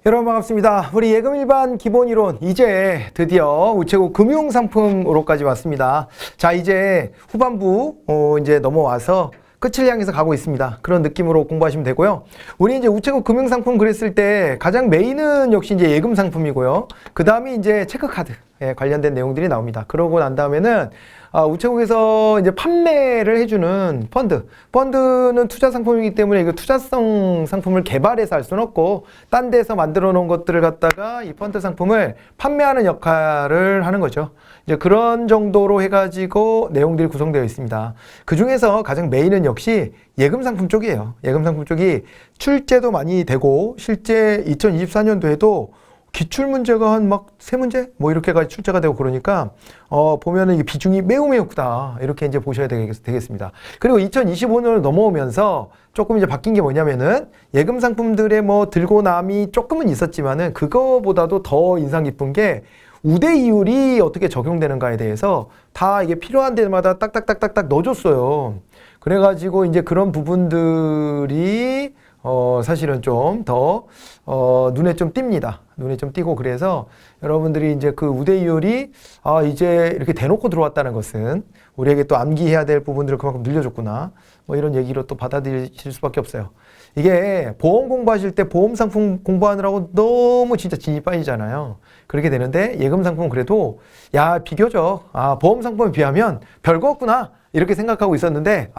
여러분 반갑습니다. 우리 예금 일반 기본 이론 이제 드디어 우체국 금융상품으로까지 왔습니다. 자, 이제 후반부 이제 넘어와서 끝을 향해서 가고 있습니다. 그런 느낌으로 공부하시면 되고요. 우리 이제 우체국 금융상품 그랬을 때 가장 메인은 역시 이제 예금 상품이고요. 그 다음에 이제 체크카드에 관련된 내용들이 나옵니다. 그러고 난 다음에는 우체국에서 이제 판매를 해주는 펀드는 투자 상품이기 때문에 이거 투자성 상품을 개발해서 할 수는 없고 딴 데서 만들어 놓은 것들을 갖다가 이 펀드 상품을 판매하는 역할을 하는 거죠. 이제 그런 정도로 해가지고 내용들이 구성되어 있습니다. 그 중에서 가장 메인은 역시 예금 상품 쪽이에요. 예금 상품 쪽이 출제도 많이 되고 실제 2024년도에도 기출 문제가 한 막 3문제? 뭐 이렇게까지 출제가 되고 그러니까, 보면은 이게 비중이 매우 크다. 이렇게 이제 보셔야 되겠습니다. 그리고 2025년을 넘어오면서 조금 이제 바뀐 게 뭐냐면은 예금 상품들의 뭐 들고 남이 조금은 있었지만은 그거보다도 더 인상 깊은 게 우대 이율이 어떻게 적용되는가에 대해서 다 이게 필요한 데마다 딱딱딱딱딱 넣어줬어요. 그래가지고 이제 그런 부분들이 사실은 좀 더, 눈에 좀 띕니다. 눈에 좀 띄고 그래서 여러분들이 이제 그 우대이율이 이제 이렇게 대놓고 들어왔다는 것은 우리에게 또 암기해야 될 부분들을 그만큼 늘려줬구나. 뭐 이런 얘기로 또 받아들이실 수밖에 없어요. 이게 보험 공부하실 때 보험 상품 공부하느라고 너무 진짜 진이 빠지잖아요. 그렇게 되는데 예금 상품은 그래도 비교적, 보험 상품에 비하면 별거 없구나. 이렇게 생각하고 있었는데,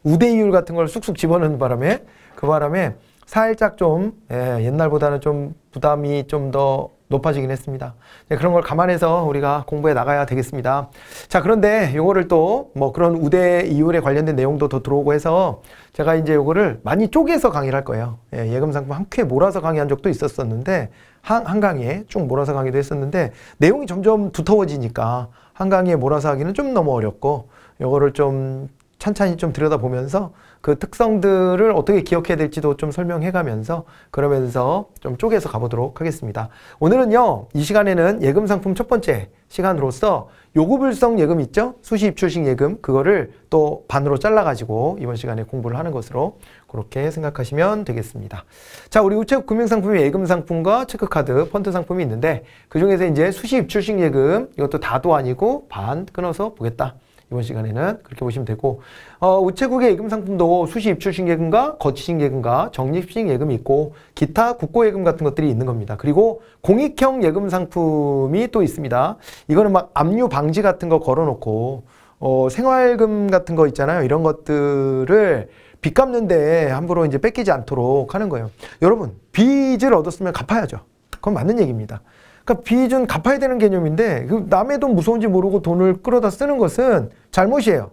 우대이율 같은 걸 쑥쑥 집어넣는 바람에 그 바람에 살짝 좀 옛날보다는 좀 부담이 좀 더 높아지긴 했습니다. 그런 걸 감안해서 우리가 공부해 나가야 되겠습니다. 자, 그런데 요거를 또 뭐 그런 우대 이율에 관련된 내용도 더 들어오고 해서 제가 이제 요거를 많이 쪼개서 강의를 할 거예요. 예금 상품 한 큐에 몰아서 강의한 적도 있었었는데 한 강의에 쭉 몰아서 강의도 했었는데 내용이 점점 두터워지니까 한 강의에 몰아서 하기는 좀 너무 어렵고 요거를 좀 찬찬히 좀 들여다보면서 그 특성들을 어떻게 기억해야 될지도 좀 설명해 가면서 그러면서 좀 쪼개서 가보도록 하겠습니다. 오늘은요, 이 시간에는 예금 상품 첫 번째 시간으로서 요구불성 예금 있죠? 수시 입출식 예금, 그거를 또 반으로 잘라가지고 이번 시간에 공부를 하는 것으로 그렇게 생각하시면 되겠습니다. 자, 우리 우체국 금융상품의 예금 상품과 체크카드, 펀드 상품이 있는데 그 중에서 이제 수시 입출식 예금, 이것도 다도 아니고 반 끊어서 보겠다. 이번 시간에는 그렇게 보시면 되고, 우체국의 예금 상품도 수시 입출식 예금과 거치식 예금과 적립식 예금이 있고 기타 국고 예금 같은 것들이 있는 겁니다. 그리고 공익형 예금 상품이 또 있습니다. 이거는 막 압류 방지 같은 거 걸어놓고 생활금 같은 거 있잖아요. 이런 것들을 빚 갚는데 함부로 이제 뺏기지 않도록 하는 거예요. 여러분, 빚을 얻었으면 갚아야죠. 그건 맞는 얘기입니다. 그러니까 빚은 갚아야 되는 개념인데 남의 돈 무서운지 모르고 돈을 끌어다 쓰는 것은 잘못이에요.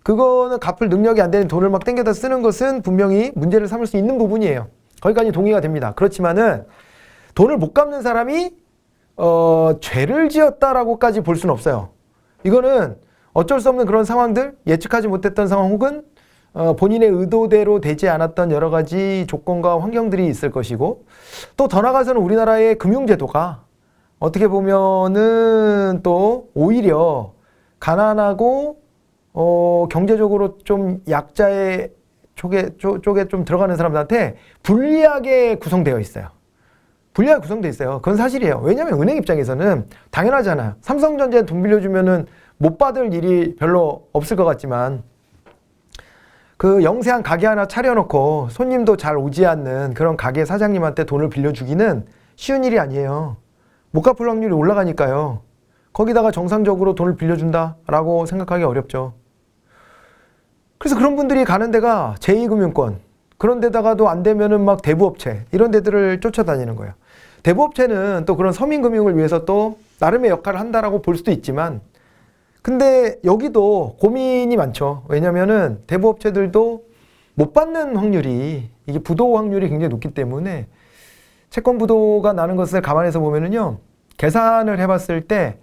그거는 갚을 능력이 안 되는 돈을 막 땡겨다 쓰는 것은 분명히 문제를 삼을 수 있는 부분이에요. 거기까지 동의가 됩니다. 그렇지만은 돈을 못 갚는 사람이 죄를 지었다라고까지 볼 수는 없어요. 이거는 어쩔 수 없는 그런 상황들, 예측하지 못했던 상황 혹은 본인의 의도대로 되지 않았던 여러 가지 조건과 환경들이 있을 것이고 또 더 나아가서는 우리나라의 금융제도가 어떻게 보면은 또 오히려 가난하고 경제적으로 좀 약자의 쪽에 좀 들어가는 사람들한테 불리하게 구성되어 있어요. 불리하게 구성되어 있어요. 그건 사실이에요. 왜냐하면 은행 입장에서는 당연하잖아요. 삼성전자에 돈 빌려주면은 못 받을 일이 별로 없을 것 같지만 그 영세한 가게 하나 차려놓고 손님도 잘 오지 않는 그런 가게 사장님한테 돈을 빌려주기는 쉬운 일이 아니에요. 못 갚을 확률이 올라가니까요. 거기다가 정상적으로 돈을 빌려준다라고 생각하기 어렵죠. 그래서 그런 분들이 가는 데가 제2금융권, 그런 데다가도 안 되면은 막 대부업체, 이런 데들을 쫓아다니는 거예요. 대부업체는 또 그런 서민금융을 위해서 또 나름의 역할을 한다라고 볼 수도 있지만 근데 여기도 고민이 많죠. 왜냐면은 대부업체들도 못 받는 확률이, 이게 부도 확률이 굉장히 높기 때문에 채권 부도가 나는 것을 감안해서 보면은요, 계산을 해봤을 때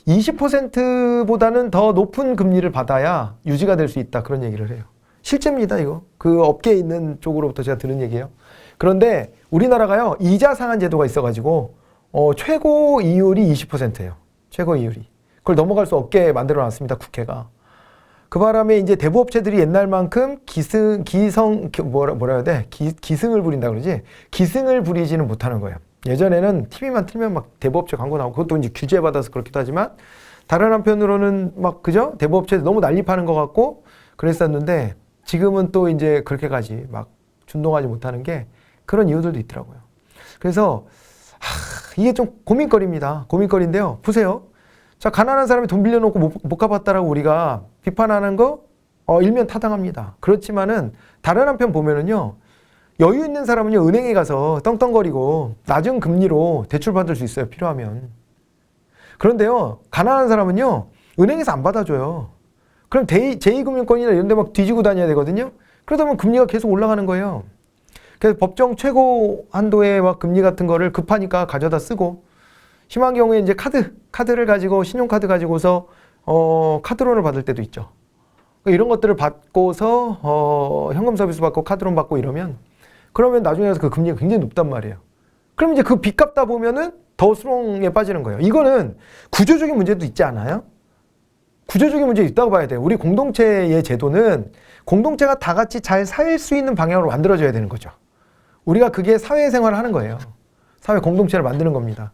20%보다는 더 높은 금리를 받아야 유지가 될 수 있다. 그런 얘기를 해요. 실제입니다, 이거. 그 업계에 있는 쪽으로부터 제가 들은 얘기예요. 그런데 우리나라가요, 이자 상한 제도가 있어가지고, 최고 이율이 20%예요. 최고 이율이. 그걸 넘어갈 수 없게 만들어 놨습니다, 국회가. 그 바람에 이제 대부업체들이 옛날만큼 뭐라 해야 돼? 기승을 부린다 그러지? 기승을 부리지는 못하는 거예요. 예전에는 TV만 틀면 막 대부업체 광고 나오고, 그것도 이제 규제받아서 그렇기도 하지만, 다른 한편으로는 막, 그죠? 대부업체 너무 난립하는 것 같고, 그랬었는데, 지금은 또 이제 그렇게까지 막 준동하지 못하는 게 그런 이유들도 있더라고요. 그래서, 이게 좀 고민거리입니다. 고민거리인데요. 보세요. 자, 가난한 사람이 돈 빌려놓고 못 갚았다라고 우리가 비판하는 거, 일면 타당합니다. 그렇지만은, 다른 한편 보면은요, 여유 있는 사람은요, 은행에 가서 떵떵거리고 낮은 금리로 대출 받을 수 있어요, 필요하면. 그런데요, 가난한 사람은요, 은행에서 안 받아줘요. 그럼 제2금융권이나 이런 데 막 뒤지고 다녀야 되거든요. 그러다 보면 금리가 계속 올라가는 거예요. 그래서 법정 최고 한도의 막 금리 같은 거를 급하니까 가져다 쓰고, 심한 경우에 이제 카드를 가지고, 신용카드 가지고서, 카드론을 받을 때도 있죠. 이런 것들을 받고서, 현금 서비스 받고 카드론 받고 이러면, 그러면 나중에 가서 그 금리가 굉장히 높단 말이에요. 그럼 이제 그 빚 갚다 보면은 더 수렁에 빠지는 거예요. 이거는 구조적인 문제도 있지 않아요? 구조적인 문제 있다고 봐야 돼요. 우리 공동체의 제도는 공동체가 다 같이 잘 살 수 있는 방향으로 만들어져야 되는 거죠. 우리가 그게 사회생활을 하는 거예요. 사회 공동체를 만드는 겁니다.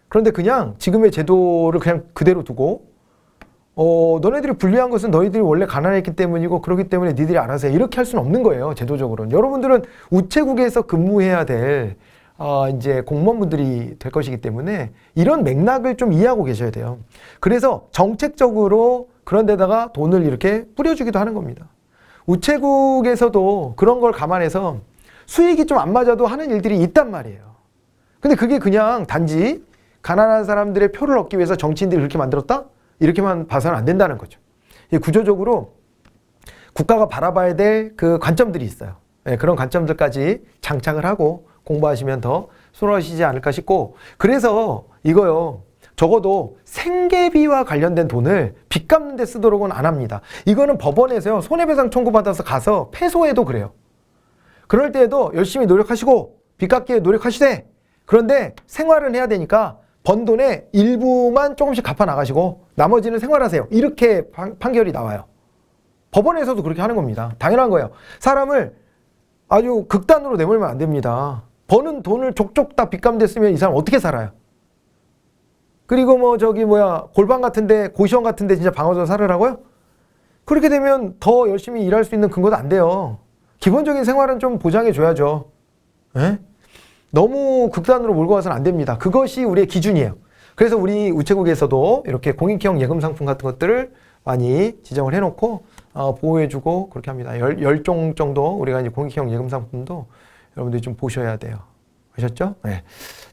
그런데 그냥 지금의 제도를 그냥 그대로 두고, 너네들이 불리한 것은 너희들이 원래 가난했기 때문이고 그렇기 때문에 니들이 알아서 해. 이렇게 할 수는 없는 거예요. 제도적으로는. 여러분들은 우체국에서 근무해야 될 이제 공무원분들이 될 것이기 때문에 이런 맥락을 좀 이해하고 계셔야 돼요. 그래서 정책적으로 그런 데다가 돈을 이렇게 뿌려주기도 하는 겁니다. 우체국에서도 그런 걸 감안해서 수익이 좀 안 맞아도 하는 일들이 있단 말이에요. 근데 그게 그냥 단지 가난한 사람들의 표를 얻기 위해서 정치인들이 그렇게 만들었다? 이렇게만 봐서는 안 된다는 거죠. 구조적으로 국가가 바라봐야 될 그 관점들이 있어요. 네, 그런 관점들까지 장착을 하고 공부하시면 더 수월하시지 않을까 싶고, 그래서 이거요, 적어도 생계비와 관련된 돈을 빚 갚는 데 쓰도록은 안 합니다. 이거는 법원에서요, 손해배상 청구받아서 가서 패소해도 그래요. 그럴 때에도 열심히 노력하시고 빚 갚기에 노력하시되, 그런데 생활은 해야 되니까 번 돈의 일부만 조금씩 갚아 나가시고 나머지는 생활하세요. 이렇게 판결이 나와요. 법원에서도 그렇게 하는 겁니다. 당연한 거예요. 사람을 아주 극단으로 내몰면 안 됩니다. 버는 돈을 족족 다 빚감대 쓰면 이 사람 어떻게 살아요? 그리고 골방 같은데, 고시원 같은데 진짜 방어서 살으라고요? 그렇게 되면 더 열심히 일할 수 있는 근거도 안 돼요. 기본적인 생활은 좀 보장해 줘야죠. 에? 너무 극단으로 몰고 가서는 안 됩니다. 그것이 우리의 기준이에요. 그래서 우리 우체국에서도 이렇게 공익형 예금 상품 같은 것들을 많이 지정을 해놓고 보호해주고 그렇게 합니다. 10종 정도 우리가 이제 공익형 예금 상품도 여러분들이 좀 보셔야 돼요. 아셨죠? 네.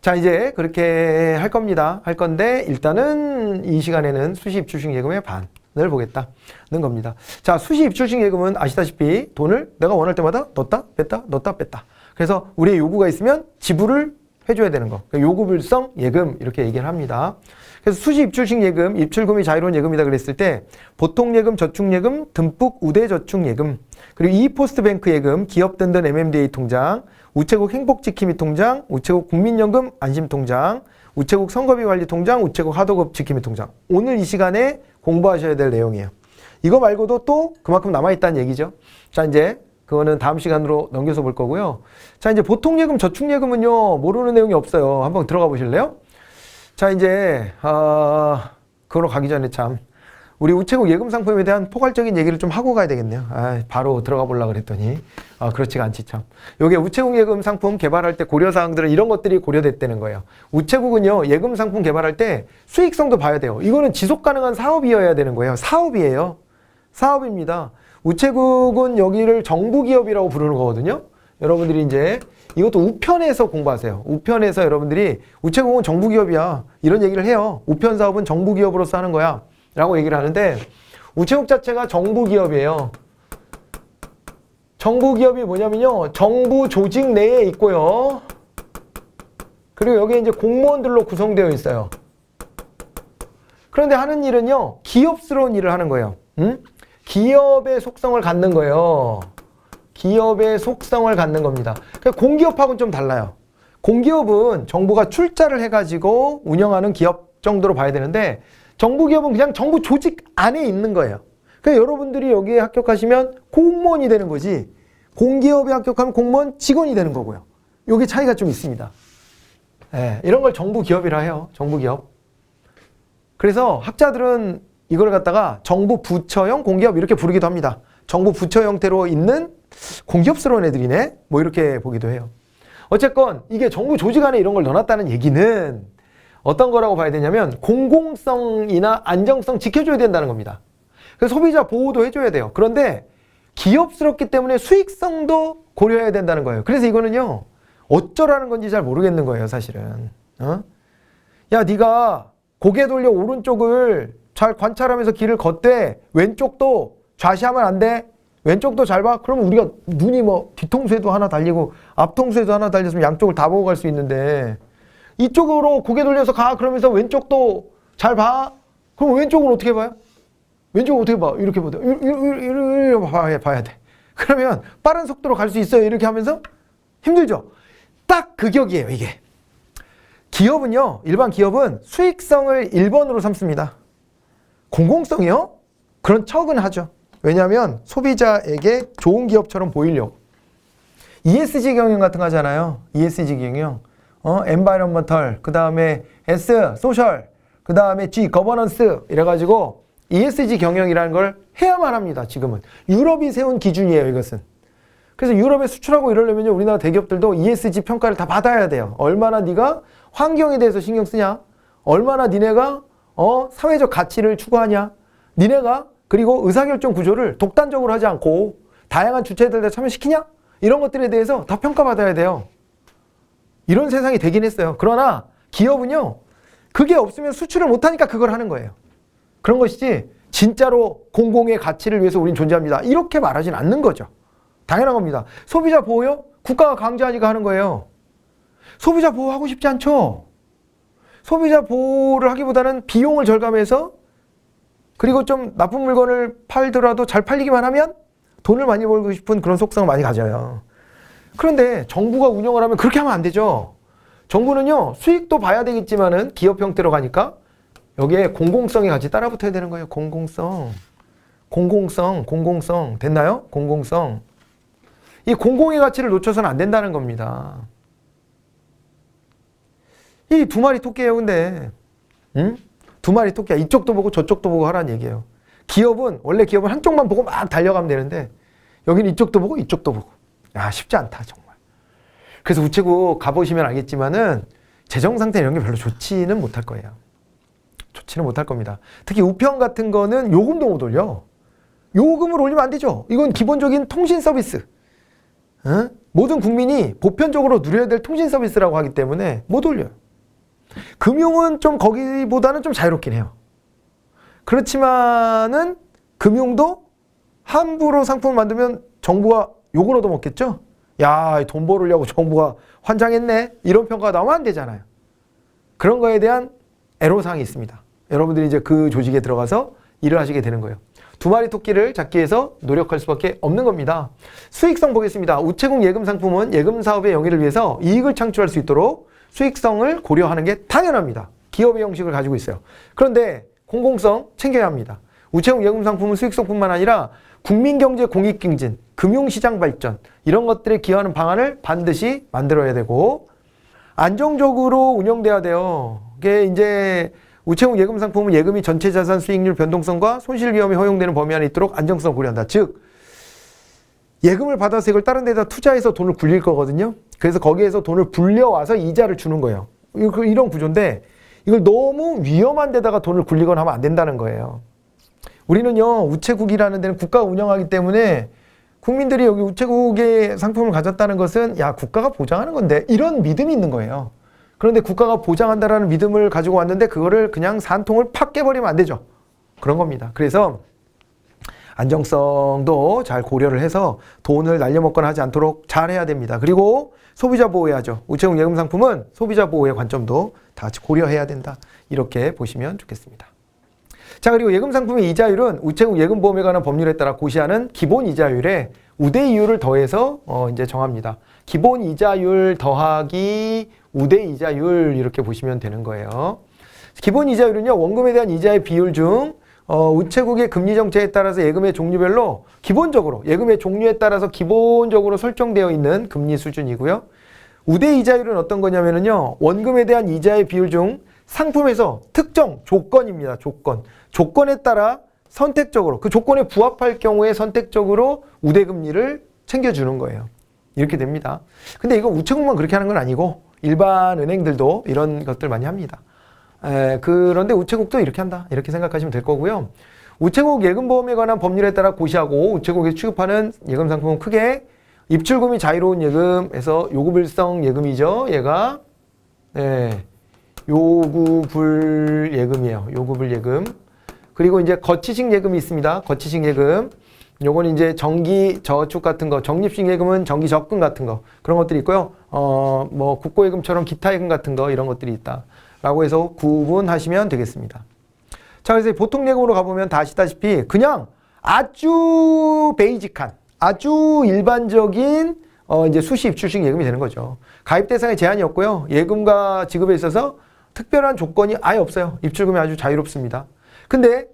자, 이제 그렇게 할 겁니다. 할 건데 일단은 이 시간에는 수시입출식 예금의 반을 보겠다는 겁니다. 자, 수시입출식 예금은 아시다시피 돈을 내가 원할 때마다 넣었다 뺐다 넣었다 뺐다. 그래서 우리의 요구가 있으면 지불을 해줘야 되는 거. 요구불성 예금 이렇게 얘기를 합니다. 그래서 수시입출식 예금, 입출금이 자유로운 예금이다 그랬을 때 보통예금, 저축예금, 듬뿍 우대저축예금, 그리고 이포스트뱅크 예금, 기업든든 MMDA 통장, 우체국 행복지킴이 통장, 우체국 국민연금 안심통장, 우체국 선거비관리 통장, 우체국 하도급 지킴이 통장. 오늘 이 시간에 공부하셔야 될 내용이에요. 이거 말고도 또 그만큼 남아있다는 얘기죠. 자, 이제 그거는 다음 시간으로 넘겨서 볼 거고요. 자, 이제 보통예금, 저축예금은요, 모르는 내용이 없어요. 한번 들어가 보실래요? 자, 이제, 그걸로 가기 전에 참, 우리 우체국 예금 상품에 대한 포괄적인 얘기를 좀 하고 가야 되겠네요. 바로 들어가 보려고 그랬더니, 그렇지가 않지, 참. 요게 우체국 예금 상품 개발할 때 고려사항들은 이런 것들이 고려됐다는 거예요. 우체국은요, 예금 상품 개발할 때 수익성도 봐야 돼요. 이거는 지속 가능한 사업이어야 되는 거예요. 사업이에요. 사업입니다. 우체국은 여기를 정부기업이라고 부르는 거거든요. 여러분들이 이제 이것도 우편에서 공부하세요. 우편에서 여러분들이 우체국은 정부기업이야 이런 얘기를 해요. 우편 사업은 정부기업으로서 하는 거야 라고 얘기를 하는데, 우체국 자체가 정부기업이에요. 정부기업이 뭐냐면요, 정부 조직 내에 있고요, 그리고 여기에 이제 공무원들로 구성되어 있어요. 그런데 하는 일은요, 기업스러운 일을 하는 거예요. 기업의 속성을 갖는 거예요. 기업의 속성을 갖는 겁니다. 그러니까 공기업하고는 좀 달라요. 공기업은 정부가 출자를 해가지고 운영하는 기업 정도로 봐야 되는데, 정부기업은 그냥 정부 조직 안에 있는 거예요. 그러니까 여러분들이 여기에 합격하시면 공무원이 되는 거지, 공기업에 합격하면 공무원 직원이 되는 거고요. 요게 차이가 좀 있습니다. 예, 이런 걸 정부 기업이라 해요. 정부 기업. 그래서 학자들은 이걸 갖다가 정부 부처형 공기업 이렇게 부르기도 합니다. 정부 부처 형태로 있는 공기업스러운 애들이네, 뭐 이렇게 보기도 해요. 어쨌건 이게 정부 조직 안에 이런 걸 넣어놨다는 얘기는 어떤 거라고 봐야 되냐면 공공성이나 안정성 지켜줘야 된다는 겁니다. 그래서 소비자 보호도 해줘야 돼요. 그런데 기업스럽기 때문에 수익성도 고려해야 된다는 거예요. 그래서 이거는요, 어쩌라는 건지 잘 모르겠는 거예요, 사실은. 야, 네가 고개 돌려 오른쪽을 잘 관찰하면서 길을 걷되 왼쪽도 좌시하면 안 돼. 왼쪽도 잘 봐. 그러면 우리가 눈이 뭐 뒤통수에도 하나 달리고 앞통수에도 하나 달렸으면 양쪽을 다 보고 갈 수 있는데, 이쪽으로 고개 돌려서 가. 그러면서 왼쪽도 잘 봐. 그럼 왼쪽은 어떻게 봐요? 왼쪽은 어떻게 봐? 이렇게 보다. 이렇게 봐야 돼. 그러면 빠른 속도로 갈 수 있어요. 이렇게 하면서 힘들죠? 딱 그 격이에요, 이게. 기업은요, 일반 기업은 수익성을 1번으로 삼습니다. 공공성이요? 그런 척은 하죠. 왜냐하면 소비자에게 좋은 기업처럼 보이려고. ESG 경영 같은 거 하잖아요. ESG 경영. environmental, 그 다음에 S, social, 그 다음에 G, governance 이래가지고 ESG 경영이라는 걸 해야만 합니다. 지금은. 유럽이 세운 기준이에요, 이것은. 그래서 유럽에 수출하고 이러려면요, 우리나라 대기업들도 ESG 평가를 다 받아야 돼요. 얼마나 네가 환경에 대해서 신경 쓰냐? 얼마나 니네가 사회적 가치를 추구하냐? 니네가 그리고 의사결정 구조를 독단적으로 하지 않고 다양한 주체들에 참여시키냐? 이런 것들에 대해서 다 평가받아야 돼요. 이런 세상이 되긴 했어요. 그러나 기업은요, 그게 없으면 수출을 못하니까 그걸 하는 거예요. 그런 것이지 진짜로 공공의 가치를 위해서 우린 존재합니다, 이렇게 말하진 않는 거죠. 당연한 겁니다. 소비자 보호요? 국가가 강제하니까 하는 거예요. 소비자 보호하고 싶지 않죠? 소비자 보호를 하기보다는 비용을 절감해서, 그리고 좀 나쁜 물건을 팔더라도 잘 팔리기만 하면 돈을 많이 벌고 싶은 그런 속성을 많이 가져요. 그런데 정부가 운영을 하면 그렇게 하면 안 되죠. 정부는요, 수익도 봐야 되겠지만은 기업 형태로 가니까 여기에 공공성이 같이 따라 붙어야 되는 거예요. 공공성. 됐나요? 공공성. 이 공공의 가치를 놓쳐서는 안 된다는 겁니다. 이 두 마리 토끼예요, 근데. 응? 두 마리 토끼야. 이쪽도 보고 저쪽도 보고 하라는 얘기예요. 원래 기업은 한쪽만 보고 막 달려가면 되는데, 여기는 이쪽도 보고 이쪽도 보고. 야, 쉽지 않다, 정말. 그래서 우체국 가보시면 알겠지만은 재정 상태 이런 게 별로 좋지는 못할 거예요. 좋지는 못할 겁니다. 특히 우편 같은 거는 요금도 못 올려. 요금을 올리면 안 되죠. 이건 기본적인 통신 서비스. 모든 국민이 보편적으로 누려야 될 통신 서비스라고 하기 때문에 못 올려요. 금융은 좀 거기보다는 좀 자유롭긴 해요. 그렇지만은 금융도 함부로 상품을 만들면 정부가 욕을 얻어먹겠죠? 야, 돈 벌으려고 정부가 환장했네? 이런 평가가 나오면 안 되잖아요. 그런 거에 대한 애로사항이 있습니다. 여러분들이 이제 그 조직에 들어가서 일을 하시게 되는 거예요. 두 마리 토끼를 잡기 위해서 노력할 수밖에 없는 겁니다. 수익성 보겠습니다. 우체국 예금 상품은 예금 사업의 영위를 위해서 이익을 창출할 수 있도록 수익성을 고려하는 게 당연합니다. 기업의 형식을 가지고 있어요. 그런데 공공성 챙겨야 합니다. 우체국 예금 상품은 수익성뿐만 아니라 국민경제 공익증진, 금융시장 발전 이런 것들에 기여하는 방안을 반드시 만들어야 되고 안정적으로 운영돼야 돼요. 이게 이제 우체국 예금 상품은 예금이 전체 자산 수익률 변동성과 손실 위험이 허용되는 범위 안에 있도록 안정성을 고려한다. 즉 예금을 받아서 이걸 다른 데다 투자해서 돈을 굴릴 거거든요. 그래서 거기에서 돈을 불려와서 이자를 주는 거예요. 이런 구조인데 이걸 너무 위험한 데다가 돈을 굴리거나 하면 안 된다는 거예요. 우리는요, 우체국이라는 데는 국가가 운영하기 때문에 국민들이 여기 우체국의 상품을 가졌다는 것은 야, 국가가 보장하는 건데 이런 믿음이 있는 거예요. 그런데 국가가 보장한다라는 믿음을 가지고 왔는데 그거를 그냥 산통을 팍 깨버리면 안 되죠. 그런 겁니다. 그래서 안정성도 잘 고려를 해서 돈을 날려먹거나 하지 않도록 잘 해야 됩니다. 그리고 소비자 보호해야죠. 우체국 예금 상품은 소비자 보호의 관점도 다 같이 고려해야 된다. 이렇게 보시면 좋겠습니다. 자, 그리고 예금 상품의 이자율은 우체국 예금 보험에 관한 법률에 따라 고시하는 기본 이자율에 우대 이율을 더해서 이제 정합니다. 기본 이자율 더하기 우대 이자율 이렇게 보시면 되는 거예요. 기본 이자율은요, 원금에 대한 이자의 비율 중 우체국의 금리 정책에 따라서 예금의 종류별로 기본적으로 예금의 종류에 따라서 기본적으로 설정되어 있는 금리 수준이고요. 우대 이자율은 어떤 거냐면요. 원금에 대한 이자의 비율 중 상품에서 특정 조건입니다. 조건에 따라 선택적으로 그 조건에 부합할 경우에 선택적으로 우대 금리를 챙겨주는 거예요. 이렇게 됩니다. 근데 이거 우체국만 그렇게 하는 건 아니고 일반 은행들도 이런 것들 많이 합니다. 그런데 우체국도 이렇게 한다. 이렇게 생각하시면 될 거고요. 우체국 예금보험에 관한 법률에 따라 고시하고 우체국에 취급하는 예금 상품은 크게 입출금이 자유로운 예금에서 요구불성 예금이죠. 얘가 요구불 예금이에요. 요구불 예금. 그리고 이제 거치식 예금이 있습니다. 거치식 예금. 요건 이제 정기 저축 같은 거, 적립식 예금은 정기 적금 같은 거 그런 것들이 있고요. 뭐 국고예금처럼 기타 예금 같은 거 이런 것들이 있다라고 해서 구분하시면 되겠습니다. 자, 그래서 보통 예금으로 가보면 다 아시다시피 그냥 아주 베이직한, 아주 일반적인 이제 수시 입출식 예금이 되는 거죠. 가입 대상에 제한이 없고요. 예금과 지급에 있어서 특별한 조건이 아예 없어요. 입출금이 아주 자유롭습니다. 근데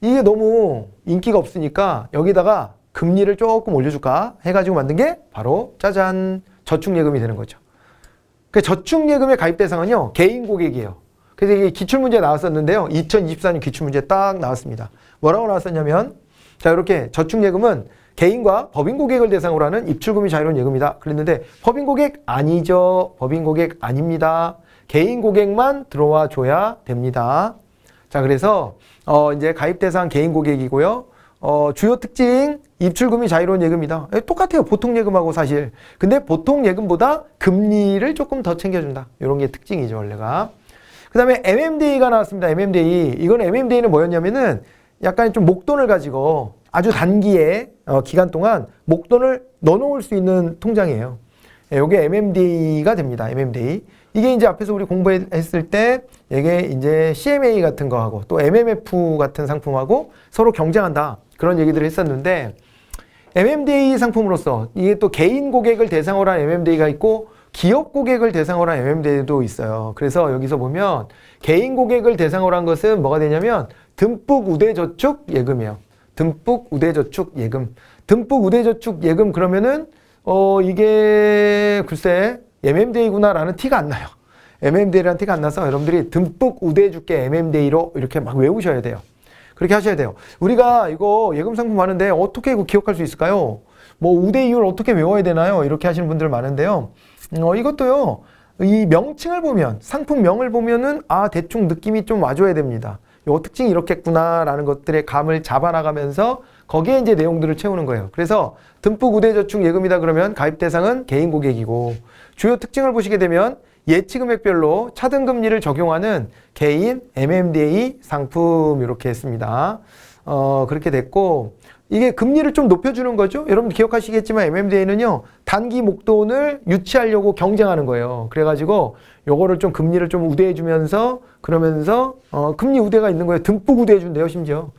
이게 너무 인기가 없으니까 여기다가 금리를 조금 올려줄까 해가지고 만든 게 바로 짜잔 저축예금이 되는 거죠. 그 저축예금의 가입 대상은요 개인 고객이에요. 그래서 이게 기출문제 나왔었는데요. 2024년 기출문제 딱 나왔습니다. 뭐라고 나왔었냐면 자 이렇게 저축예금은 개인과 법인 고객을 대상으로 하는 입출금이 자유로운 예금이다. 그랬는데 법인 고객 아니죠. 법인 고객 아닙니다. 개인 고객만 들어와 줘야 됩니다. 자 그래서 이제 가입 대상 개인 고객이고요. 주요 특징 입출금이 자유로운 예금이다. 똑같아요. 보통 예금하고 사실. 근데 보통 예금보다 금리를 조금 더 챙겨준다. 이런 게 특징이죠 원래가. 그 다음에 MMDA가 나왔습니다. MMDA. 이건 MMDA는 뭐였냐면은 약간 좀 목돈을 가지고 아주 단기에 기간 동안 목돈을 넣어놓을 수 있는 통장이에요. 이게 MMDA가 됩니다. MMDA. 이게 이제 앞에서 우리 공부했을 때 이게 이제 CMA 같은 거하고 또 MMF 같은 상품하고 서로 경쟁한다. 그런 얘기들을 했었는데 MMDA 상품으로서 이게 또 개인 고객을 대상으로 한 MMDA가 있고 기업 고객을 대상으로 한 MMDA도 있어요. 그래서 여기서 보면 개인 고객을 대상으로 한 것은 뭐가 되냐면 듬뿍 우대저축 예금이에요. 듬뿍 우대저축 예금. 듬뿍 우대저축 예금 그러면은 이게 글쎄 MMDA구나라는 티가 안 나요. MMDA라는 티가 안 나서 여러분들이 듬뿍 우대해줄게 MMDA로 이렇게 막 외우셔야 돼요. 그렇게 하셔야 돼요. 우리가 이거 예금 상품 하는데 어떻게 이거 기억할 수 있을까요? 뭐 우대 이율 어떻게 외워야 되나요? 이렇게 하시는 분들 많은데요. 이것도요. 이 명칭을 보면 상품명을 보면은 대충 느낌이 좀 와줘야 됩니다. 요 특징이 이렇겠구나라는 것들의 감을 잡아나가면서 거기에 이제 내용들을 채우는 거예요. 그래서 듬뿍 우대저축 예금이다 그러면 가입 대상은 개인 고객이고 주요 특징을 보시게 되면 예치 금액별로 차등금리를 적용하는 개인 MMDA 상품 이렇게 했습니다. 그렇게 됐고 이게 금리를 좀 높여주는 거죠. 여러분 기억하시겠지만 MMDA는요 단기 목돈을 유치하려고 경쟁하는 거예요. 그래가지고 요거를 좀 금리를 좀 우대해주면서 그러면서 금리 우대가 있는 거예요. 듬뿍 우대해준대요 심지어.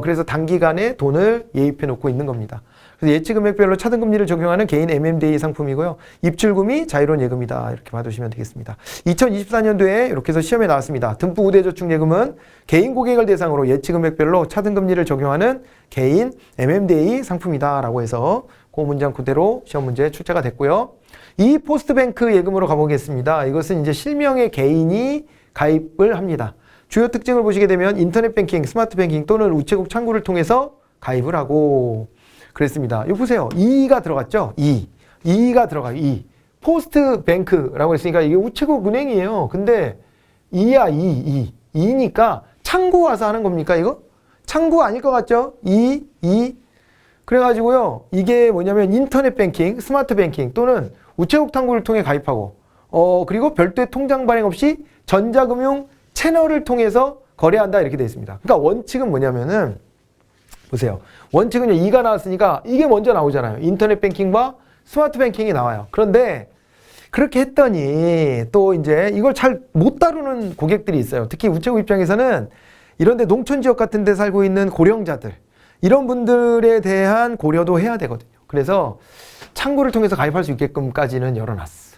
그래서 단기간에 돈을 예입해 놓고 있는 겁니다. 그래서 예치 금액별로 차등금리를 적용하는 개인 MMDA 상품이고요. 입출금이 자유로운 예금이다. 이렇게 봐두시면 되겠습니다. 2024년도에 이렇게 해서 시험에 나왔습니다. 듬뿍 우대저축 예금은 개인 고객을 대상으로 예치 금액별로 차등금리를 적용하는 개인 MMDA 상품이다. 라고 해서 그 문장 그대로 시험 문제 출제가 됐고요. 이 포스트뱅크 예금으로 가보겠습니다. 이것은 이제 실명의 개인이 가입을 합니다. 주요 특징을 보시게 되면 인터넷 뱅킹, 스마트 뱅킹 또는 우체국 창구를 통해서 가입을 하고 그랬습니다. 이거 보세요. 2가 들어갔죠? 2가 들어가요. 2. 포스트 뱅크라고 했으니까 이게 우체국 은행이에요. 근데 2야 2니까 창구 와서 하는 겁니까 이거? 창구 아닐 것 같죠? 2. 그래가지고요. 이게 뭐냐면 인터넷 뱅킹, 스마트 뱅킹 또는 우체국 창구를 통해 가입하고 그리고 별도의 통장 발행 없이 전자금융 채널을 통해서 거래한다 이렇게 되어 있습니다. 그러니까 원칙은 뭐냐면은 보세요. 원칙은 2가 나왔으니까 이게 먼저 나오잖아요. 인터넷 뱅킹과 스마트 뱅킹이 나와요. 그런데 그렇게 했더니 또 이제 이걸 잘 못 다루는 고객들이 있어요. 특히 우체국 입장에서는 이런데 농촌 지역 같은 데 살고 있는 고령자들 이런 분들에 대한 고려도 해야 되거든요. 그래서 창구를 통해서 가입할 수 있게끔까지는 열어놨어.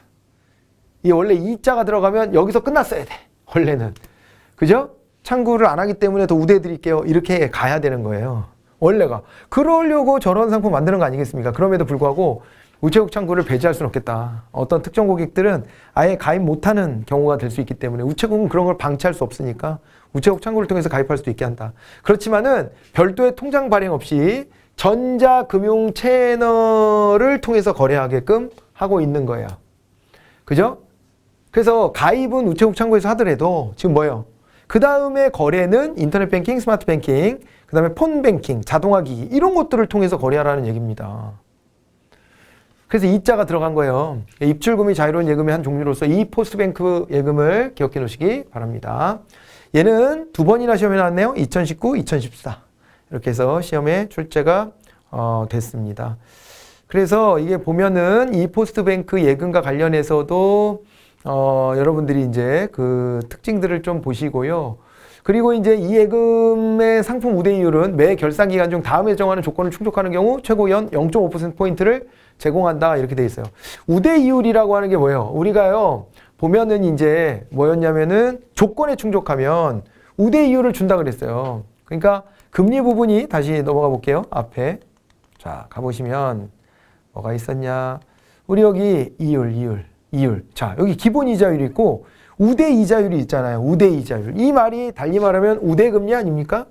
이 원래 2자가 들어가면 여기서 끝났어야 돼. 원래는. 그죠? 창구를 안 하기 때문에 더 우대해 드릴게요. 이렇게 가야 되는 거예요. 원래가. 그러려고 저런 상품 만드는 거 아니겠습니까? 그럼에도 불구하고 우체국 창구를 배제할 수는 없겠다. 어떤 특정 고객들은 아예 가입 못하는 경우가 될 수 있기 때문에 우체국은 그런 걸 방치할 수 없으니까 우체국 창구를 통해서 가입할 수도 있게 한다. 그렇지만은 별도의 통장 발행 없이 전자금융 채널을 통해서 거래하게끔 하고 있는 거예요. 그죠? 그래서 가입은 우체국 창구에서 하더라도 지금 뭐예요? 그 다음에 거래는 인터넷 뱅킹, 스마트 뱅킹, 그 다음에 폰 뱅킹, 자동화기기 이런 것들을 통해서 거래하라는 얘기입니다. 그래서 이자가 들어간 거예요. 입출금이 자유로운 예금의 한 종류로서 이 포스트뱅크 예금을 기억해 놓으시기 바랍니다. 얘는 두 번이나 시험에 나왔네요. 2019, 2014 이렇게 해서 시험에 출제가 됐습니다. 그래서 이게 보면은 이 포스트뱅크 예금과 관련해서도 여러분들이 이제 그 특징들을 좀 보시고요. 그리고 이제 이 예금의 상품 우대이율은 매 결산 기간 중 다음에 정하는 조건을 충족하는 경우 최고 연 0.5%포인트를 제공한다. 이렇게 돼 있어요. 우대이율이라고 하는 게 뭐예요? 우리가요, 보면은 이제 뭐였냐면은 조건에 충족하면 우대이율을 준다 그랬어요. 그러니까 금리 부분이 다시 넘어가 볼게요. 앞에. 자, 가보시면 뭐가 있었냐. 우리 여기 이율. 자, 여기 기본 이자율이 있고 우대 이자율이 있잖아요. 우대 이자율. 이 말이 달리 말하면 우대 금리 아닙니까?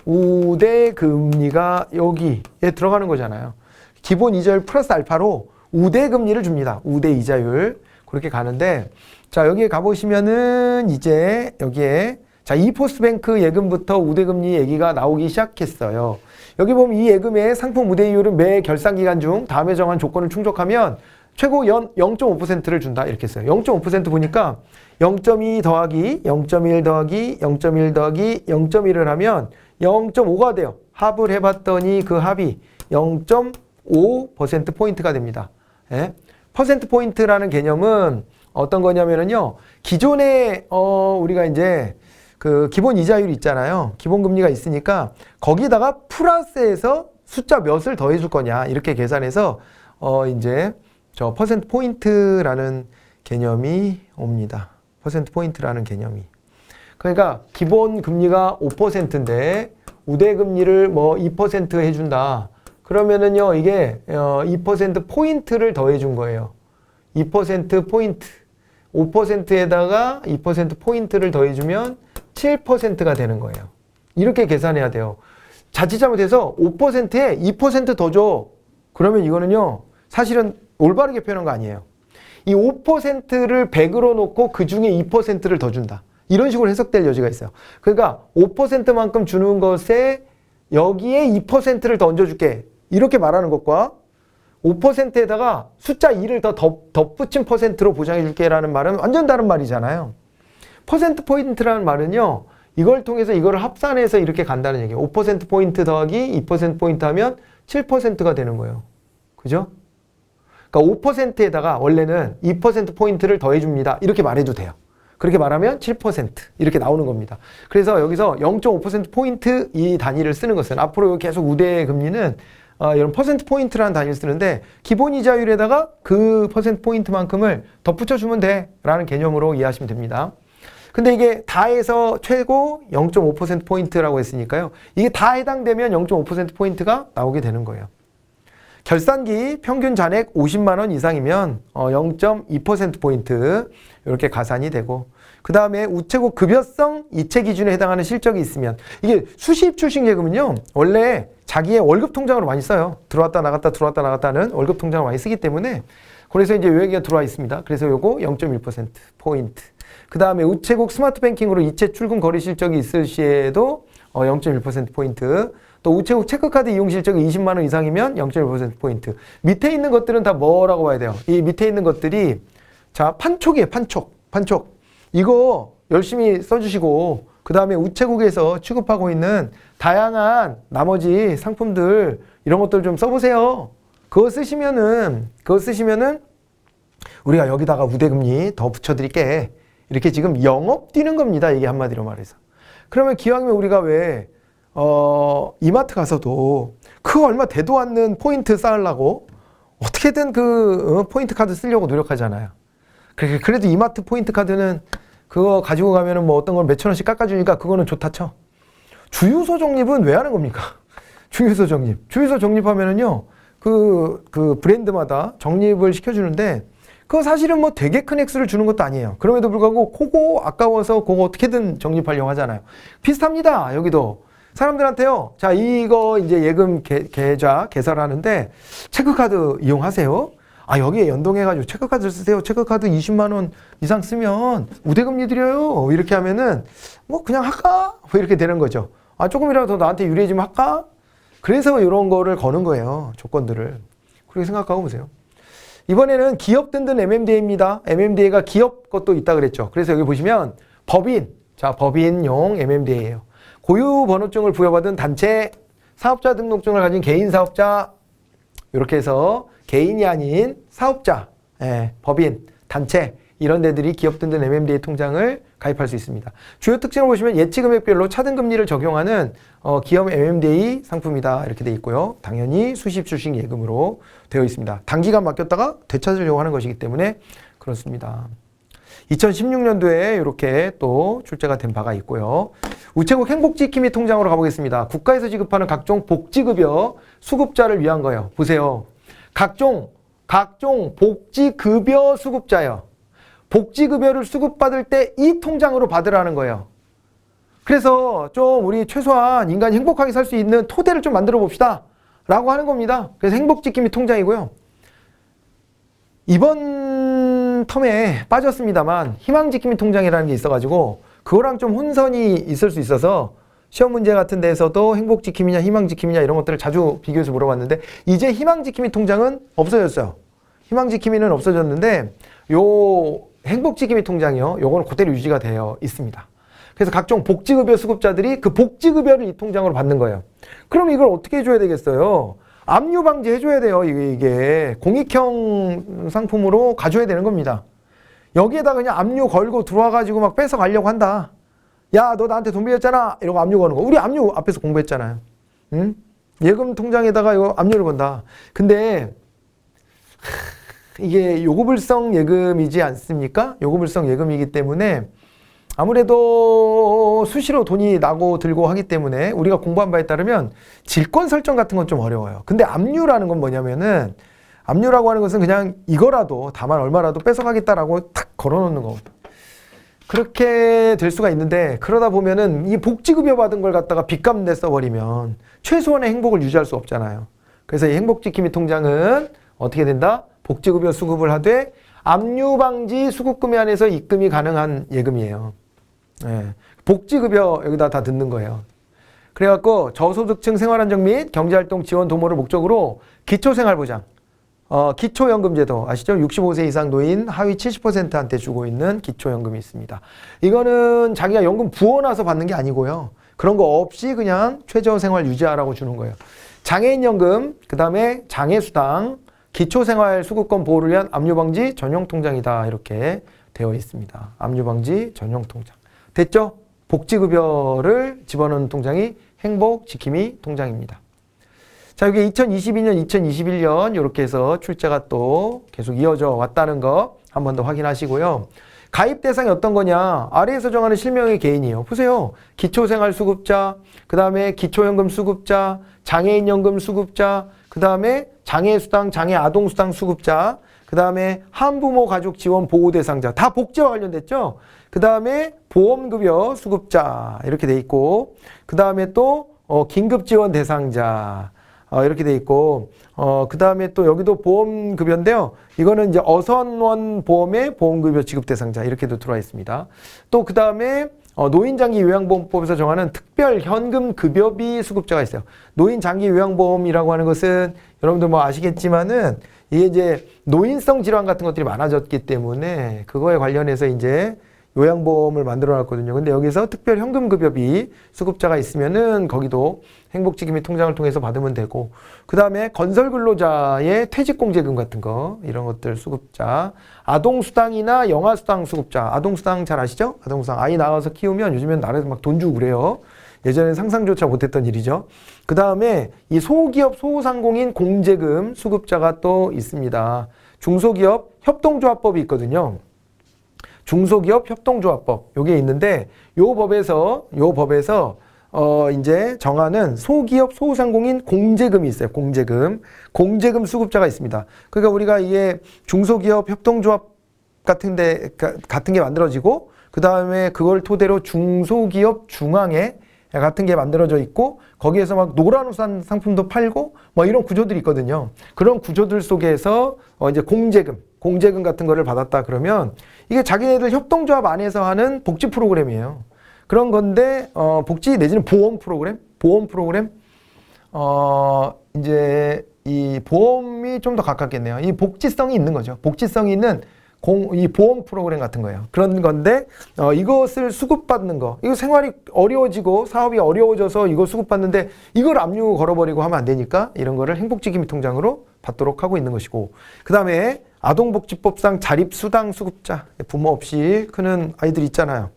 우대 금리가 여기에 들어가는 거잖아요. 기본 이자율 플러스 알파로 우대 금리를 줍니다. 우대 이자율. 그렇게 가는데, 자, 여기에 가보시면은 이제 여기에 자, 이 포스트뱅크 예금부터 우대 금리 얘기가 나오기 시작했어요. 여기 보면 이 예금의 상품 우대이율은 매 결산 기간 중 다음에 정한 조건을 충족하면 최고 연 0.5%를 준다. 이렇게 했어요. 0.5% 보니까 0.2 더하기 0.1 더하기 0.1 더하기 0.1을 하면 0.5가 돼요. 합을 해봤더니 그 합이 0.5%포인트가 됩니다. 예? 퍼센트포인트라는 개념은 어떤 거냐면요. 기존에 우리가 이제 그 기본 이자율이 있잖아요. 기본 금리가 있으니까 거기다가 플러스해서 숫자 몇을 더해 줄 거냐 이렇게 계산해서 이제 저 퍼센트 포인트라는 개념이 옵니다. 퍼센트 포인트라는 개념이. 그러니까 기본 금리가 5%인데 우대 금리를 뭐 2% 해준다. 그러면은요 이게 2% 포인트를 더해 준 거예요. 2% 포인트. 5%에다가 2% 포인트를 더해주면 7%가 되는 거예요. 이렇게 계산해야 돼요. 자칫 잘못해서 5%에 2% 더 줘. 그러면 이거는요 사실은 올바르게 표현한 거 아니에요. 이 5%를 100으로 놓고 그 중에 2%를 더 준다. 이런 식으로 해석될 여지가 있어요. 그러니까 5%만큼 주는 것에 여기에 2%를 더 얹어줄게. 이렇게 말하는 것과 5%에다가 숫자 2를 더 덧붙인 퍼센트로 보장해줄게 라는 말은 완전 다른 말이잖아요. 퍼센트 포인트라는 말은요. 이걸 통해서 이거를 합산해서 이렇게 간다는 얘기예요. 5% 포인트 더하기 2% 포인트 하면 7%가 되는 거예요. 그죠? 그러니까 5%에다가 원래는 2% 포인트를 더해줍니다. 이렇게 말해도 돼요. 그렇게 말하면 7% 이렇게 나오는 겁니다. 그래서 여기서 0.5% 포인트 이 단위를 쓰는 것은 앞으로 계속 우대 금리는 이런 퍼센트 포인트라는 단위를 쓰는데 기본 이자율에다가 그 퍼센트 포인트만큼을 덧붙여주면 돼 라는 개념으로 이해하시면 됩니다. 근데 이게 다 해서 최고 0.5% 포인트라고 했으니까요. 이게 다 해당되면 0.5% 포인트가 나오게 되는 거예요. 결산기 평균 잔액 50만 원 이상이면 0.2% 포인트 이렇게 가산이 되고 그 다음에 우체국 급여성 이체 기준에 해당하는 실적이 있으면 이게 수시입 출식 예금은요. 원래 자기의 월급 통장으로 많이 써요. 들어왔다 나갔다 하는 월급 통장을 많이 쓰기 때문에 그래서 이제 요 얘기가 들어와 있습니다. 그래서 요거 0.1% 포인트. 그 다음에 우체국 스마트 뱅킹으로 이체 출금 거래 실적이 있을 시에도 0.1% 포인트. 또 우체국 체크카드 이용 실적이 20만 원 이상이면 0.1% 포인트. 밑에 있는 것들은 다 뭐라고 봐야 돼요? 이 밑에 있는 것들이 자 판촉이에요. 판촉. 이거 열심히 써주시고 그 다음에 우체국에서 취급하고 있는 다양한 나머지 상품들 이런 것들 좀 써보세요. 그거 쓰시면은 우리가 여기다가 우대금리 더 붙여드릴게. 이렇게 지금 영업 뛰는 겁니다. 이게 한마디로 말해서. 그러면 기왕이면 우리가 왜 이마트 가서도 그 얼마 되도 않는 포인트 쌓으려고 어떻게든 그 포인트 카드 쓰려고 노력하잖아요. 그래도 이마트 포인트 카드는 그거 가지고 가면은 뭐 어떤 걸 몇천 원씩 깎아주니까 그거는 좋다 쳐. 주유소 적립은 왜 하는 겁니까? 주유소 적립. 주유소 적립하면은요, 그 브랜드마다 적립을 시켜주는데, 그거 사실은 뭐 되게 큰 액수를 주는 것도 아니에요. 그럼에도 불구하고 그거 아까워서 그거 어떻게든 적립하려고 하잖아요. 비슷합니다. 여기도. 사람들한테요. 자, 이거 이제 예금 계좌 개설하는데 체크카드 이용하세요. 아, 여기에 연동해가지고 체크카드 쓰세요. 체크카드 20만 원 이상 쓰면 우대금리 드려요. 이렇게 하면은 뭐 그냥 할까? 뭐 이렇게 되는 거죠. 아, 조금이라도 더 나한테 유리해지면 할까? 그래서 이런 거를 거는 거예요. 조건들을. 그렇게 생각하고 보세요. 이번에는 기업 든든 MMDA입니다. MMDA가 기업 것도 있다 그랬죠. 그래서 여기 보시면 법인, 자, 법인용 MMDA예요. 고유 번호증을 부여받은 단체, 사업자 등록증을 가진 개인 사업자, 이렇게 해서 개인이 아닌 사업자, 법인, 단체, 이런 데들이 기업 든든 MMDA 통장을 가입할 수 있습니다. 주요 특징을 보시면 예치 금액별로 차등금리를 적용하는 기업 MMDA 상품이다. 이렇게 돼 있고요. 당연히 수십 주식 예금으로 되어 있습니다. 단기간 맡겼다가 되찾으려고 하는 것이기 때문에 그렇습니다. 2016년도에 이렇게 또 출제가 된 바가 있고요. 우체국 행복지킴이 통장으로 가보겠습니다. 국가에서 지급하는 각종 복지급여 수급자를 위한 거예요. 보세요. 각종 복지급여 수급자요. 복지급여를 수급받을 때 이 통장으로 받으라는 거예요. 그래서 좀 우리 최소한 인간이 행복하게 살 수 있는 토대를 좀 만들어 봅시다 라고 하는 겁니다. 그래서 행복지킴이 통장이고요. 이번 텀에 빠졌습니다만 희망지킴이 통장이라는 게 있어가지고 그거랑 좀 혼선이 있을 수 있어서 시험 문제 같은 데에서도 행복지킴이냐 희망지킴이냐 이런 것들을 자주 비교해서 물어봤는데 이제 희망지킴이 통장은 없어졌어요. 희망지킴이는 없어졌는데 요 행복지킴이 통장이요. 요거는 그대로 유지가 되어 있습니다. 그래서 각종 복지급여 수급자들이 그 복지급여를 이 통장으로 받는 거예요. 그럼 이걸 어떻게 해줘야 되겠어요? 압류 방지 해줘야 돼요. 이게 공익형 상품으로 가져야 되는 겁니다. 여기에다 그냥 압류 걸고 들어와가지고 막 뺏어가려고 한다. 야, 너 나한테 돈 빌렸잖아. 이러고 압류 거는 거. 우리 압류 앞에서 공부했잖아요. 응? 예금 통장에다가 이거 압류를 건다. 근데 이게 요구불성 예금이지 않습니까? 요구불성 예금이기 때문에 아무래도 수시로 돈이 나고 들고 하기 때문에 우리가 공부한 바에 따르면 질권 설정 같은 건 좀 어려워요. 근데 압류라는 건 뭐냐면은 압류라고 하는 것은 그냥 이거라도 다만 얼마라도 뺏어가겠다라고 탁 걸어놓는 거거든. 그렇게 될 수가 있는데 그러다 보면은 이 복지급여 받은 걸 갖다가 빚값 내 써버리면 최소한의 행복을 유지할 수 없잖아요. 그래서 이 행복지킴이 통장은 어떻게 된다? 복지급여 수급을 하되 압류방지 수급금에 한해서 입금이 가능한 예금이에요. 복지급여 여기다 다 듣는 거예요. 그래갖고 저소득층 생활안정 및 경제활동 지원 도모를 목적으로 기초생활보장, 기초연금제도 아시죠? 65세 이상 노인 하위 70%한테 주고 있는 기초연금이 있습니다. 이거는 자기가 연금 부어놔서 받는 게 아니고요. 그런 거 없이 그냥 최저생활 유지하라고 주는 거예요. 장애인연금, 그 다음에 장애수당, 기초생활 수급권 보호를 위한 압류방지 전용통장이다. 이렇게 되어 있습니다. 압류방지 전용통장. 됐죠? 복지급여를 집어넣는 통장이 행복지킴이 통장입니다. 자, 여기 2022년, 2021년 이렇게 해서 출제가 또 계속 이어져 왔다는 거 한 번 더 확인하시고요. 가입 대상이 어떤 거냐? 아래에서 정하는 실명의 개인이에요. 보세요. 기초생활수급자, 그 다음에 기초연금 수급자, 장애인연금 수급자, 그 다음에 장애수당, 장애아동수당 수급자, 그 다음에 한부모 가족 지원 보호 대상자, 다 복지와 관련됐죠? 그 다음에 보험급여 수급자, 이렇게 돼 있고, 그 다음에 또, 긴급지원 대상자, 이렇게 돼 있고, 그 다음에 또 여기도 보험급여인데요. 이거는 이제 어선원 보험의 보험급여 지급 대상자, 이렇게도 들어와 있습니다. 또 그 다음에 노인장기 요양보험법에서 정하는 특별 현금 급여비 수급자가 있어요. 노인장기 요양보험이라고 하는 것은 여러분들 뭐 아시겠지만은 이게 이제 노인성 질환 같은 것들이 많아졌기 때문에 그거에 관련해서 이제 요양보험을 만들어 놨거든요. 근데 여기서 특별 현금 급여비 수급자가 있으면은 거기도 행복지킴이 통장을 통해서 받으면 되고, 그 다음에 건설 근로자의 퇴직공제금 같은 거, 이런 것들 수급자, 아동수당이나 영아수당 수급자, 아동수당 잘 아시죠? 아동수당. 아이 낳아서 키우면 요즘엔 나라에서 막 돈 주고 그래요. 예전엔 상상조차 못했던 일이죠. 그 다음에 이 소기업 소상공인 공제금 수급자가 또 있습니다. 중소기업 협동조합법이 있거든요. 중소기업 협동조합법 요게 있는데 요 법에서 이제 정하는 소기업 소상공인 공제금이 있어요. 공제금 수급자가 있습니다. 그러니까 우리가 이게 중소기업 협동조합 같은 게 만들어지고 그 다음에 그걸 토대로 중소기업 중앙회 같은 게 만들어져 있고 거기에서 막 노란우산 상품도 팔고 뭐 이런 구조들이 있거든요. 그런 구조들 속에서 이제 공제금 같은 거를 받았다 그러면 이게 자기네들 협동조합 안에서 하는 복지 프로그램이에요. 그런 건데 복지 내지는 보험 프로그램 이제 이 보험이 좀 더 가깝겠네요. 이 복지성이 있는 거죠. 복지성이 있는 이 보험 프로그램 같은 거예요. 그런 건데 이것을 수급받는 거, 이거 생활이 어려워지고 사업이 어려워져서 이거 수급받는데 이걸 압류 걸어버리고 하면 안 되니까 이런 거를 행복지킴이통장으로 받도록 하고 있는 것이고, 그 다음에 아동복지법상 자립수당 수급자, 부모 없이 크는 아이들 있잖아요.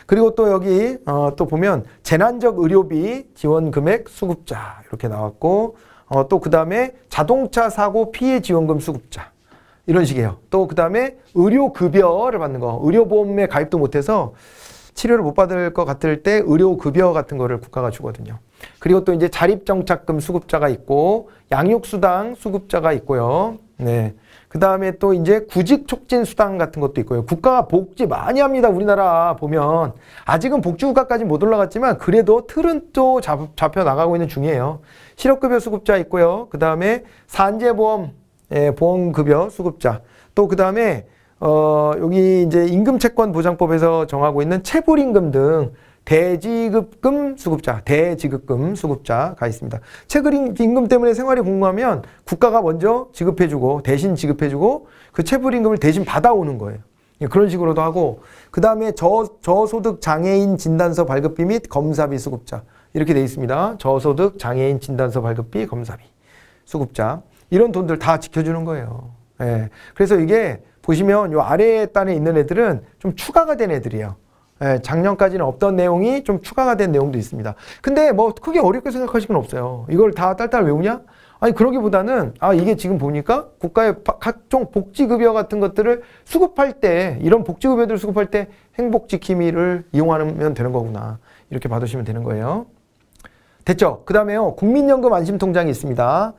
그리고 또 여기 또 보면 재난적 의료비 지원금액 수급자 이렇게 나왔고, 또 그 다음에 자동차 사고 피해 지원금 수급자 이런 식이에요. 또 그 다음에 의료급여를 받는 거, 의료보험에 가입도 못해서 치료를 못 받을 것 같을 때 의료급여 같은 거를 국가가 주거든요. 그리고 또 이제 자립정착금 수급자가 있고 양육수당 수급자가 있고요. 네. 그 다음에 또 이제 구직촉진수당 같은 것도 있고요. 국가가 복지 많이 합니다. 우리나라 보면 아직은 복지국가까지 못 올라갔지만 그래도 틀은 또 잡혀 나가고 있는 중이에요. 실업급여 수급자 있고요. 그 다음에 산재보험 보험급여 수급자, 또 그 다음에 여기 이제 임금채권보장법에서 정하고 있는 체불임금 등 대지급금 수급자가 있습니다. 체불임금 때문에 생활이 궁금하면 국가가 먼저 지급해주고 대신 지급해주고 그 체불임금을 대신 받아오는 거예요. 그런 식으로도 하고, 그 다음에 저소득 장애인 진단서 발급비 및 검사비 수급자 이렇게 돼 있습니다. 저소득 장애인 진단서 발급비 검사비 수급자, 이런 돈들 다 지켜주는 거예요. 예. 그래서 이게 보시면 요 아래 단에 있는 애들은 좀 추가가 된 애들이에요. 예. 작년까지는 없던 내용이 좀 추가가 된 내용도 있습니다. 근데 뭐 크게 어렵게 생각하실 건 없어요. 이걸 다 딸딸 외우냐? 아니, 그러기보다는 이게 지금 보니까 국가의 각종 복지급여 같은 것들을 수급할 때, 이런 복지급여들을 수급할 때 행복지킴이를 이용하면 되는 거구나, 이렇게 받으시면 되는 거예요. 됐죠? 그 다음에요, 국민연금 안심통장이 있습니다.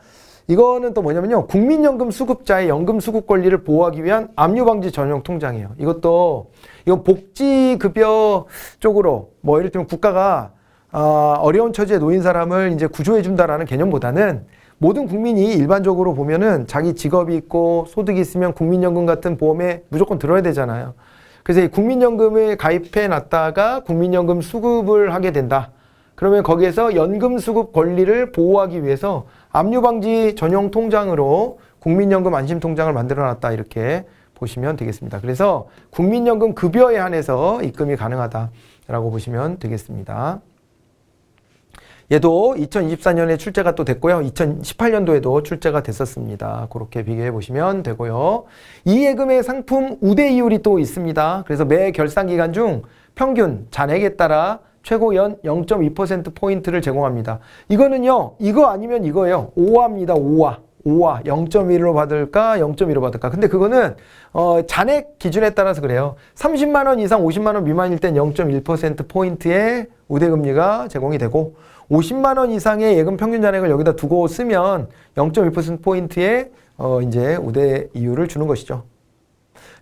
이거는 또 뭐냐면요, 국민연금 수급자의 연금 수급 권리를 보호하기 위한 압류방지 전용 통장이에요. 이건 복지급여 쪽으로, 뭐 예를 들면 국가가 어려운 처지에 놓인 사람을 이제 구조해준다라는 개념보다는 모든 국민이 일반적으로 보면은 자기 직업이 있고 소득이 있으면 국민연금 같은 보험에 무조건 들어야 되잖아요. 그래서 이 국민연금을 가입해 놨다가 국민연금 수급을 하게 된다. 그러면 거기에서 연금 수급 권리를 보호하기 위해서 압류방지 전용 통장으로 국민연금 안심통장을 만들어 놨다, 이렇게 보시면 되겠습니다. 그래서 국민연금 급여에 한해서 입금이 가능하다라고 보시면 되겠습니다. 얘도 2024년에 출제가 또 됐고요. 2018년도에도 출제가 됐었습니다. 그렇게 비교해 보시면 되고요. 이 예금의 상품 우대 이율이 또 있습니다. 그래서 매 결산 기간 중 평균 잔액에 따라 최고 연 0.2%포인트를 제공합니다. 이거는요, 이거 아니면 이거예요. 5화입니다. 5화. 0.1로 받을까, 0.1로 받을까. 근데 그거는 잔액 기준에 따라서 그래요. 30만 원 이상 50만 원 미만일 땐 0.1%포인트의 우대금리가 제공이 되고, 50만 원 이상의 예금 평균 잔액을 여기다 두고 쓰면 0.1%포인트의 이제 우대 이율을 주는 것이죠.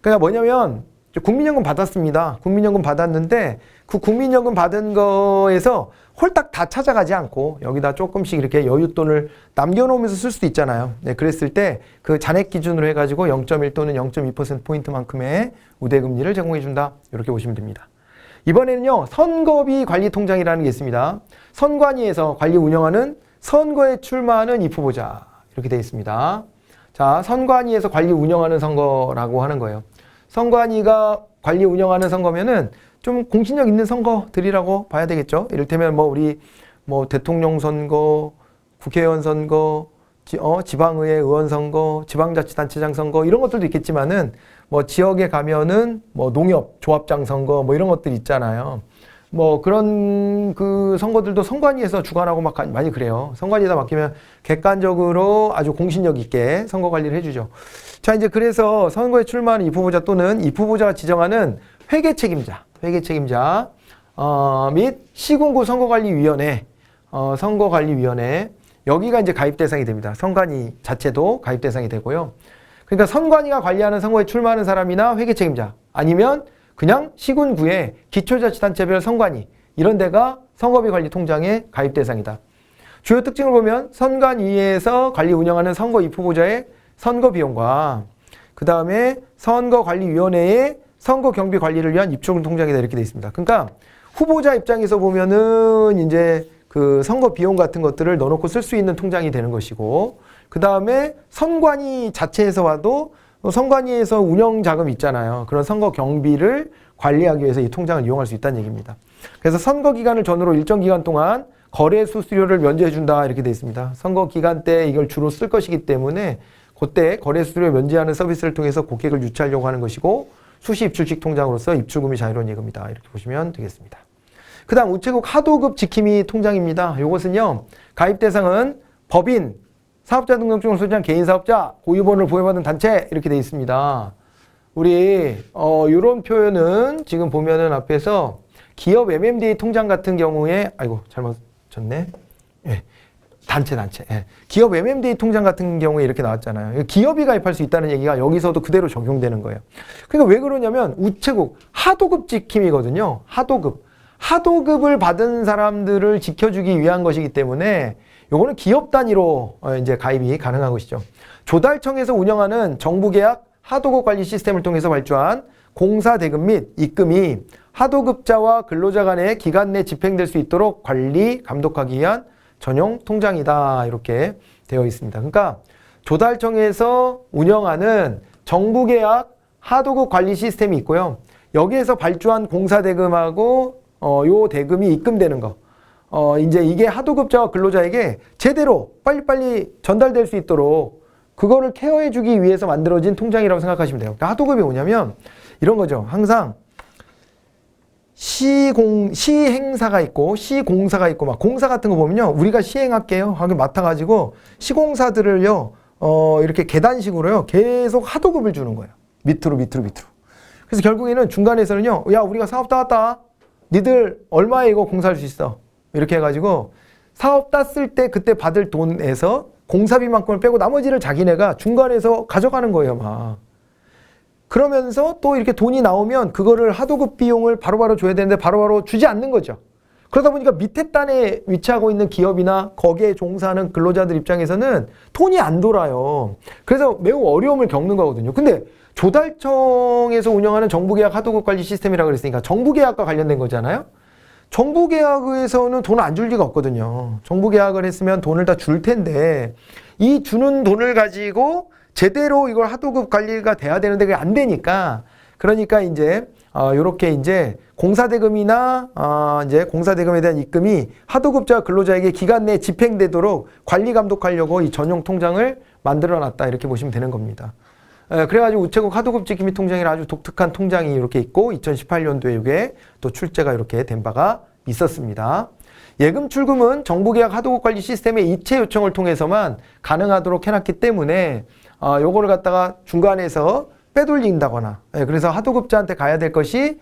그러니까 뭐냐면, 국민연금 받았습니다. 국민연금 받았는데 그 국민연금 받은 거에서 홀딱 다 찾아가지 않고 여기다 조금씩 이렇게 여윳돈을 남겨놓으면서 쓸 수도 있잖아요. 네, 그랬을 때 그 잔액 기준으로 해가지고 0.1 또는 0.2%포인트만큼의 우대금리를 제공해준다. 이렇게 보시면 됩니다. 이번에는요, 선거비 관리통장이라는 게 있습니다. 선관위에서 관리 운영하는 선거에 출마하는 입후보자, 이렇게 되어 있습니다. 자, 선관위에서 관리 운영하는 선거라고 하는 거예요. 선관위가 관리 운영하는 선거면은 좀 공신력 있는 선거들이라고 봐야 되겠죠. 이를테면 우리 대통령 선거, 국회의원 선거, 지방의회 의원 선거, 지방자치단체장 선거, 이런 것들도 있겠지만은 지역에 가면은 농협 조합장 선거 이런 것들 있잖아요. 그런 그 선거들도 선관위에서 주관하고 많이 그래요. 선관위에다 맡기면 객관적으로 아주 공신력 있게 선거 관리를 해주죠. 자, 이제 그래서 선거에 출마하는 입후보자 또는 입후보자가 지정하는 회계 책임자 및 시군구 선거관리위원회, 선거관리위원회 여기가 이제 가입 대상이 됩니다. 선관위 자체도 가입 대상이 되고요. 그러니까 선관위가 관리하는 선거에 출마하는 사람이나 회계 책임자 아니면 그냥 시군구의 기초자치단체별 선관위 이런 데가 선거비 관리 통장의 가입 대상이다. 주요 특징을 보면 선관위에서 관리 운영하는 선거 입후보자의 선거 비용과 그 다음에 선거관리위원회의 선거 경비 관리를 위한 입출금 통장이다 이렇게 되어 있습니다. 그러니까 후보자 입장에서 보면은 이제 그 선거 비용 같은 것들을 넣어놓고 쓸 수 있는 통장이 되는 것이고, 그 다음에 선관위 자체에서 와도 선관위에서 운영 자금이 있잖아요. 그런 선거 경비를 관리하기 위해서 이 통장을 이용할 수 있다는 얘기입니다. 그래서 선거 기간을 전후로 일정 기간 동안 거래 수수료를 면제해 준다 이렇게 되어 있습니다. 선거 기간 때 이걸 주로 쓸 것이기 때문에 그때 거래 수수료 면제하는 서비스를 통해서 고객을 유치하려고 하는 것이고, 수시 입출식 통장으로서 입출금이 자유로운 예금이다 이렇게 보시면 되겠습니다. 그 다음 우체국 하도급 지킴이 통장입니다. 이것은요, 가입 대상은 법인, 사업자 등록증을 소지한 개인사업자, 고유번호를 부여받은 단체 이렇게 되어 있습니다. 우리 이런 표현은 지금 보면은 앞에서 기업 MMDA 통장 같은 경우에 아이고 잘못 쳤네. 예. 단체. 예. 기업 MMDA 통장 같은 경우에 이렇게 나왔잖아요. 기업이 가입할 수 있다는 얘기가 여기서도 그대로 적용되는 거예요. 그러니까 왜 그러냐면 우체국 하도급 지킴이거든요. 하도급을 받은 사람들을 지켜주기 위한 것이기 때문에 요거는 기업 단위로 이제 가입이 가능한 것이죠. 조달청에서 운영하는 정부계약 하도급 관리 시스템을 통해서 발주한 공사 대금 및 입금이 하도급자와 근로자 간의 기간 내 집행될 수 있도록 관리, 감독하기 위한 전용 통장이다 이렇게 되어 있습니다. 그러니까 조달청에서 운영하는 정부계약 하도급 관리 시스템이 있고요. 여기에서 발주한 공사 대금하고 요 대금이 입금되는 거. 이제 이게 하도급자와 근로자에게 제대로 빨리빨리 전달될 수 있도록 그거를 케어해주기 위해서 만들어진 통장이라고 생각하시면 돼요. 그러니까 하도급이 뭐냐면 이런 거죠. 항상 시행사가 있고 시공사가 있고 막 공사 같은 거 보면요. 우리가 시행할게요 하고 맡아가지고 시공사들을요 이렇게 계단식으로요 계속 하도급을 주는 거예요. 밑으로. 그래서 결국에는 중간에서는요. 야 우리가 사업 따왔다. 니들 얼마에 이거 공사할 수 있어. 이렇게 해가지고 사업 땄을 때 그때 받을 돈에서 공사비만큼을 빼고 나머지를 자기네가 중간에서 가져가는 거예요. 막. 그러면서 또 이렇게 돈이 나오면 그거를 하도급 비용을 바로바로 줘야 되는데 바로바로 주지 않는 거죠. 그러다 보니까 밑에 단에 위치하고 있는 기업이나 거기에 종사하는 근로자들 입장에서는 돈이 안 돌아요. 그래서 매우 어려움을 겪는 거거든요. 근데 조달청에서 운영하는 정부계약 하도급 관리 시스템이라고 그랬으니까 정부계약과 관련된 거잖아요. 정부계약에서는 돈을 안 줄 리가 없거든요. 정부계약을 했으면 돈을 다 줄 텐데 이 주는 돈을 가지고 제대로 이걸 하도급 관리가 돼야 되는데 그게 안 되니까 그러니까 이제 요렇게 이제 공사대금이나 이제 공사대금에 대한 입금이 하도급자 근로자에게 기간 내에 집행되도록 관리 감독하려고 이 전용 통장을 만들어 놨다 이렇게 보시면 되는 겁니다. 그래가지고 우체국 하도급 지킴이 통장이라 아주 독특한 통장이 이렇게 있고 2018년도에 이게 또 출제가 이렇게 된 바가 있었습니다. 예금 출금은 정부계약 하도급 관리 시스템의 이체 요청을 통해서만 가능하도록 해놨기 때문에 요거를 갖다가 중간에서 빼돌린다거나 그래서 하도급자한테 가야 될 것이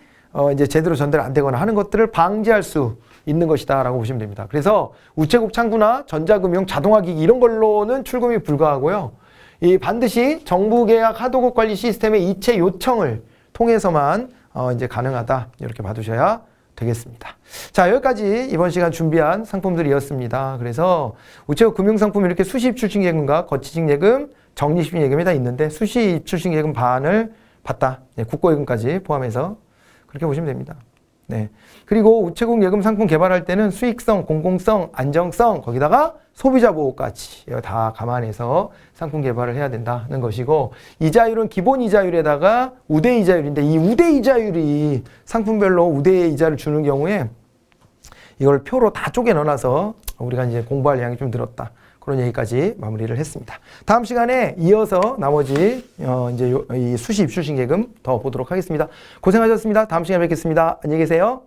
이제 제대로 전달 안 되거나 하는 것들을 방지할 수 있는 것이다 라고 보시면 됩니다. 그래서 우체국 창구나 전자금융, 자동화기기 이런 걸로는 출금이 불가하고요. 이 반드시 정부계약 하도급 관리 시스템의 이체 요청을 통해서만 이제 가능하다 이렇게 봐두셔야 되겠습니다. 자, 여기까지 이번 시간 준비한 상품들이었습니다. 그래서 우체국 금융상품 이렇게 수시 입출식 예금과 거치식 예금, 적립식 예금이 다 있는데 수시 입출식 예금 반을 받다. 네, 국고예금까지 포함해서 그렇게 보시면 됩니다. 네. 그리고 우체국 예금 상품 개발할 때는 수익성, 공공성, 안정성, 거기다가 소비자 보호까지 다 감안해서 상품 개발을 해야 된다는 것이고, 이자율은 기본 이자율에다가 우대 이자율인데 이 우대 이자율이 상품별로 우대 이자를 주는 경우에 이걸 표로 다 쪼개 넣어놔서 우리가 이제 공부할 양이 좀 늘었다. 그런 얘기까지 마무리를 했습니다. 다음 시간에 이어서 나머지 이제 이 수시 입출식 예금 더 보도록 하겠습니다. 고생하셨습니다. 다음 시간에 뵙겠습니다. 안녕히 계세요.